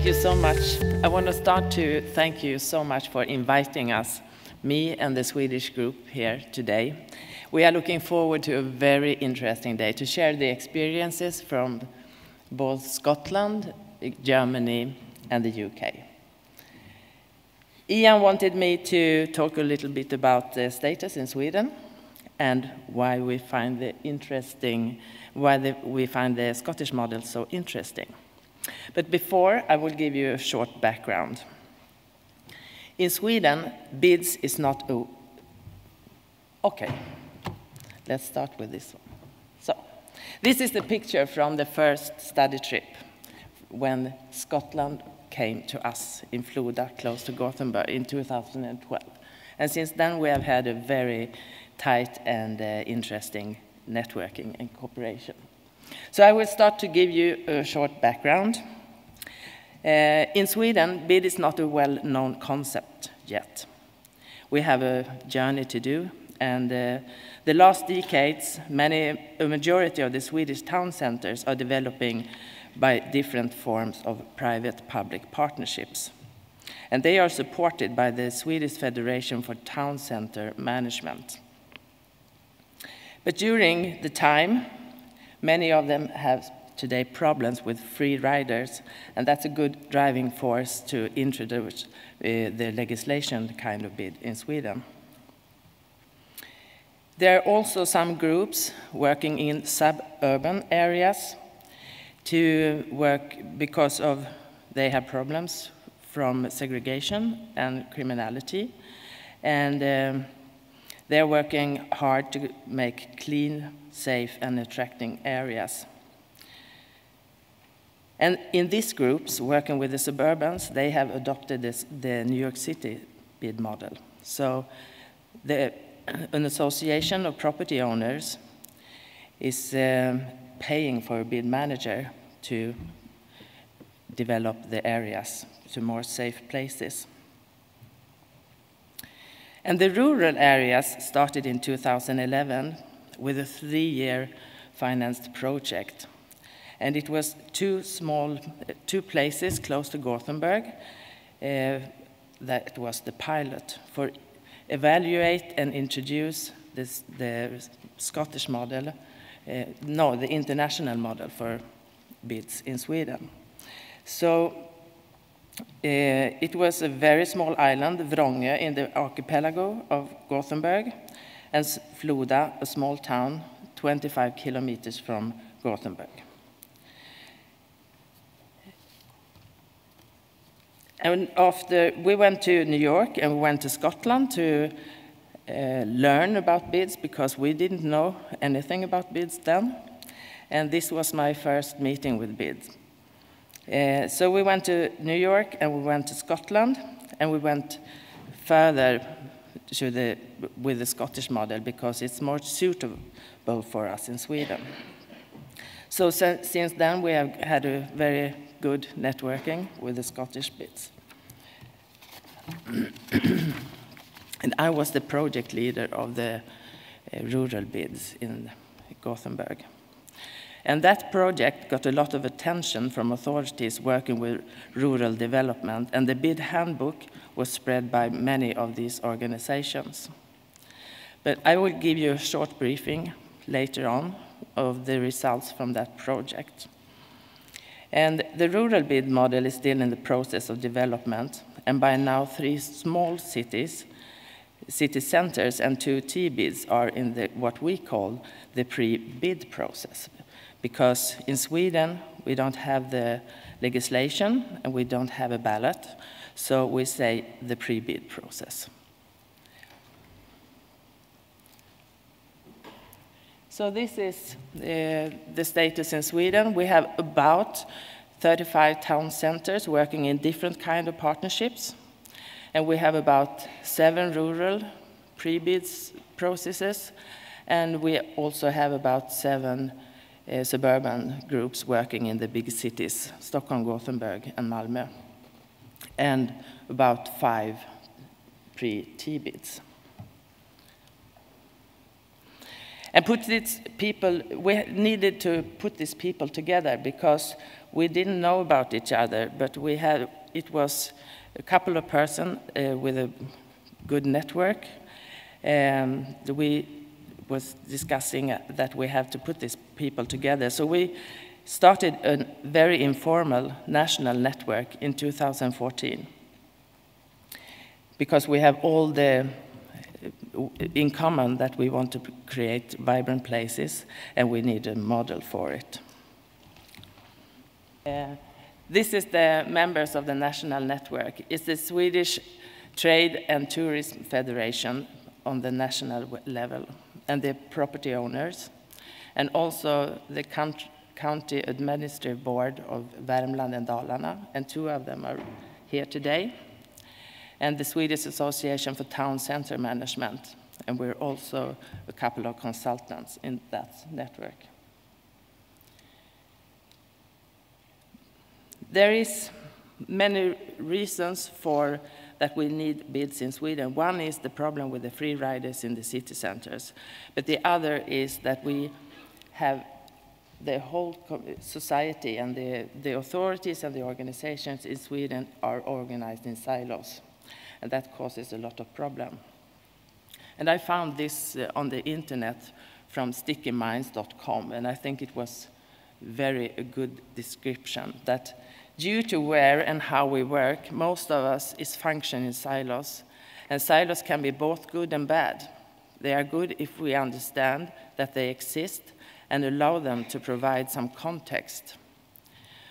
you so much. I want to start to thank you so much for inviting us, me and the Swedish group here today. We are looking forward to a very interesting day to share the experiences from both Scotland, Germany, and the UK. Ian wanted me to talk a little bit about the status in Sweden and why we find the Scottish model so interesting. But before, I will give you a short background. In Sweden, BIDS is not a... Okay, let's start with this one. So, this is the picture from the first study trip when Scotland came to us in Floda, close to Gothenburg, in 2012. And since then, we have had a very tight and interesting networking and cooperation. So I will start to give you a short background. In Sweden, BID is not a well-known concept yet. We have a journey to do, and the last decades, a majority of the Swedish town centers are developing by different forms of private-public partnerships. And they are supported by the Swedish Federation for Town Center Management. But during the time, many of them have today problems with free riders, and that's a good driving force to introduce the legislation kind of BID in Sweden. There are also some groups working in suburban areas to work because they have problems from segregation and criminality, and they're working hard to make clean, safe, and attracting areas. And in these groups, working with the suburbans, they have adopted the New York City BID model. So an association of property owners is paying for a BID manager to develop the areas to more safe places. And the rural areas started in 2011 with a 3-year financed project. And it was two places close to Gothenburg that was the pilot for evaluate and introduce the Scottish model, the international model for BIDs in Sweden. So it was a very small island, Vrångö, in the archipelago of Gothenburg, and Floda, a small town 25 kilometers from Gothenburg. And after we went to New York and we went to Scotland to learn about BIDs because we didn't know anything about BIDs then. And this was my first meeting with BIDs. So we went to New York and we went to Scotland and we went further with the Scottish model because it's more suitable for us in Sweden. So since then we have had a very good networking with the Scottish BIDs. And I was the project leader of the rural BIDs in Gothenburg. And that project got a lot of attention from authorities working with rural development, and the BID handbook was spread by many of these organizations. But I will give you a short briefing later on of the results from that project. And the rural BID model is still in the process of development, and by now 3 small cities, city centers, and 2 T-BIDs are in what we call the pre-BID process. Because in Sweden, we don't have the legislation and we don't have a ballot, so we say the pre-BID process. So this is the status in Sweden. We have about 35 town centers working in different kind of partnerships, and we have about 7 rural pre-BIDs processes, and we also have about 7 suburban groups working in the big cities, Stockholm, Gothenburg, and Malmö, and about 5 pre-T-BIDs. And we needed to put these people together because we didn't know about each other, but it was a couple of persons with a good network. We was discussing that we have to put these people together. So we started a very informal national network in 2014 because we have all in common that we want to create vibrant places and we need a model for it. This is the members of the national network. It's the Swedish Trade and Tourism Federation on the national level, and the property owners, and also the County Administrative Board of Värmland and Dalarna, and 2 of them are here today, and the Swedish Association for Town Center Management, and we're also a couple of consultants in that network. There is many reasons for that we need bids in Sweden. One is the problem with the free riders in the city centers, but the other is that we have the whole society and the authorities and the organizations in Sweden are organized in silos, and that causes a lot of problem. And I found this on the internet from stickyminds.com, and I think it was a good description that due to where and how we work, most of us is function in silos, and silos can be both good and bad. They are good if we understand that they exist and allow them to provide some context,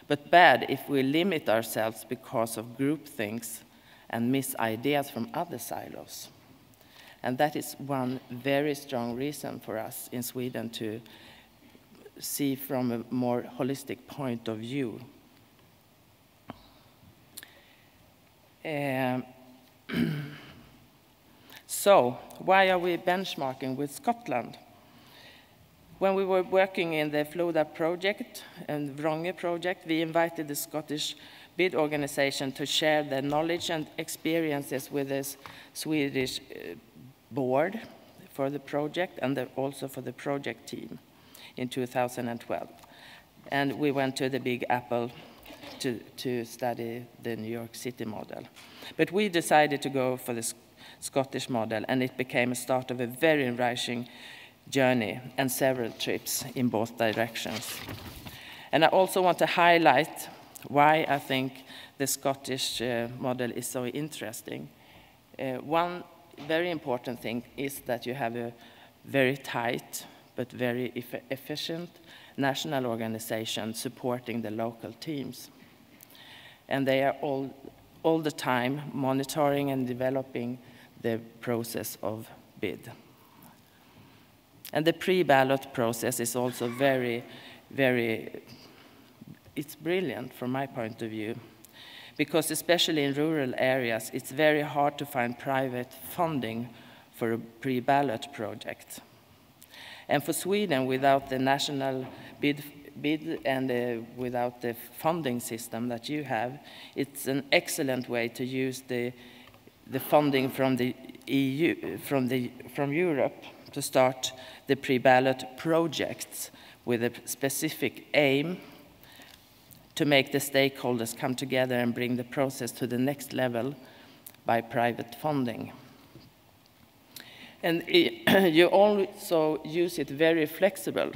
but bad if we limit ourselves because of groupthings and miss ideas from other silos. And that is one very strong reason for us in Sweden to see from a more holistic point of view. So, why are we benchmarking with Scotland? When we were working in the Floda project and Vronge project, we invited the Scottish bid organization to share their knowledge and experiences with the Swedish board for the project and also for the project team in 2012. And we went to the Big Apple to study the New York City model. But we decided to go for the Scottish model, and it became a start of a very enriching journey and several trips in both directions. And I also want to highlight why I think the Scottish model is so interesting. One very important thing is that you have a very tight but very efficient national organization supporting the local teams. And they are all the time monitoring and developing the process of bid. And the pre-ballot process is also it's brilliant from my point of view, because especially in rural areas, it's very hard to find private funding for a pre-ballot project. And for Sweden, without the national bid and without the funding system that you have, it's an excellent way to use the funding from the EU, from Europe, to start the pre-ballot projects with a specific aim to make the stakeholders come together and bring the process to the next level by private funding. And you also use it very flexible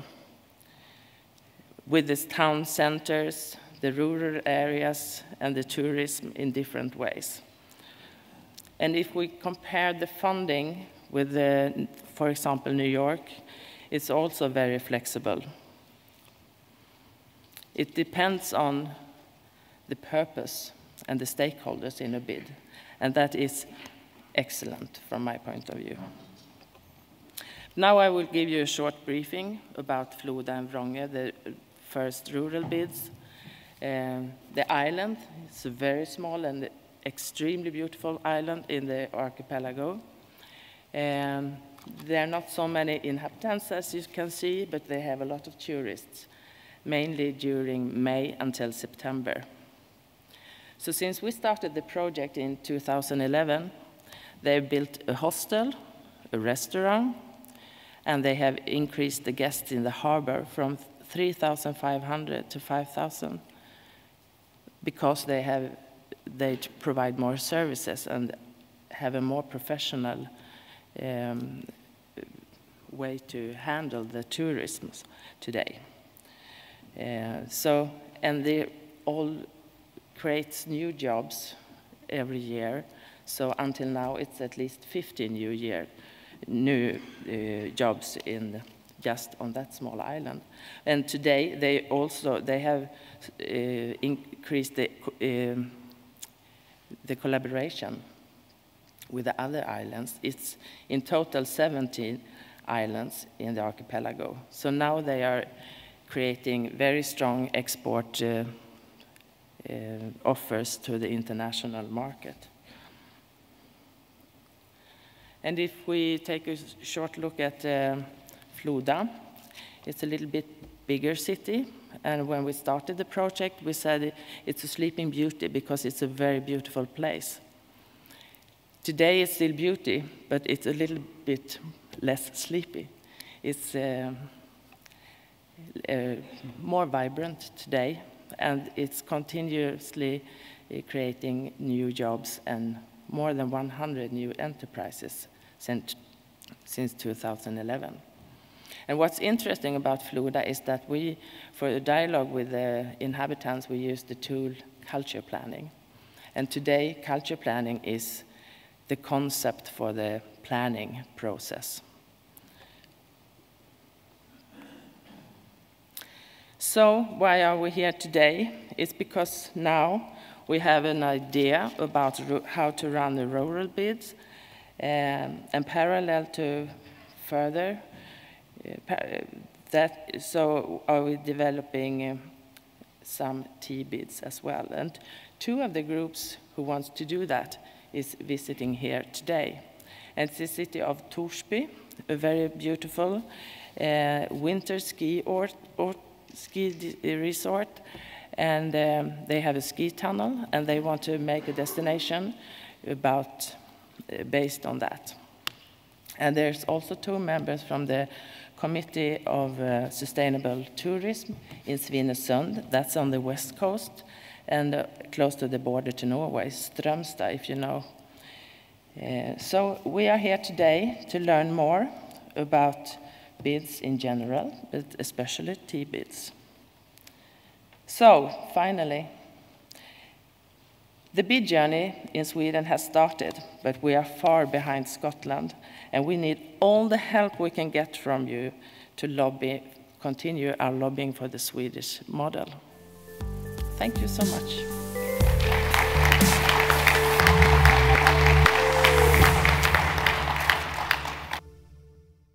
with the town centers, the rural areas, and the tourism in different ways. And if we compare the funding with, for example, New York, it's also very flexible. It depends on the purpose and the stakeholders in a bid, and that is excellent from my point of view. Now I will give you a short briefing about Floda and Vronge, the first rural bids. The island is a very small and extremely beautiful island in the archipelago. There are not so many inhabitants, as you can see, but they have a lot of tourists, mainly during May until September. So since we started the project in 2011, they built a hostel, a restaurant, and they have increased the guests in the harbor from 3,500 to 5,000 because they provide more services and have a more professional way to handle the tourism today. And they all creates new jobs every year. So until now, it's at least 50 new jobs just on that small island. And today, they have increased the collaboration with the other islands. It's in total 17 islands in the archipelago. So now they are creating very strong export offers to the international market. And if we take a short look at Floda, it's a little bit bigger city. And when we started the project, we said it's a sleeping beauty because it's a very beautiful place. Today it's still beauty, but it's a little bit less sleepy. It's more vibrant today, and it's continuously creating new jobs and more than 100 new enterprises since 2011. And what's interesting about Floda is that for a dialogue with the inhabitants, we use the tool culture planning. And today, culture planning is the concept for the planning process. So why are we here today? It's because now we have an idea about how to run the rural bids, and parallel to further so are we developing some T-bids as well. And two of the groups who wants to do that is visiting here today. And it's the city of Torsby, a very beautiful winter ski resort. And they have a ski tunnel, and they want to make a destination based on that. And there's also two members from the Committee of Sustainable Tourism in Svinesund, that's on the west coast, and close to the border to Norway, Strömstad, if you know. So we are here today to learn more about bids in general, but especially T-bids. So, finally, the bid journey in Sweden has started, but we are far behind Scotland, and we need all the help we can get from you to continue our lobbying for the Swedish model. Thank you so much.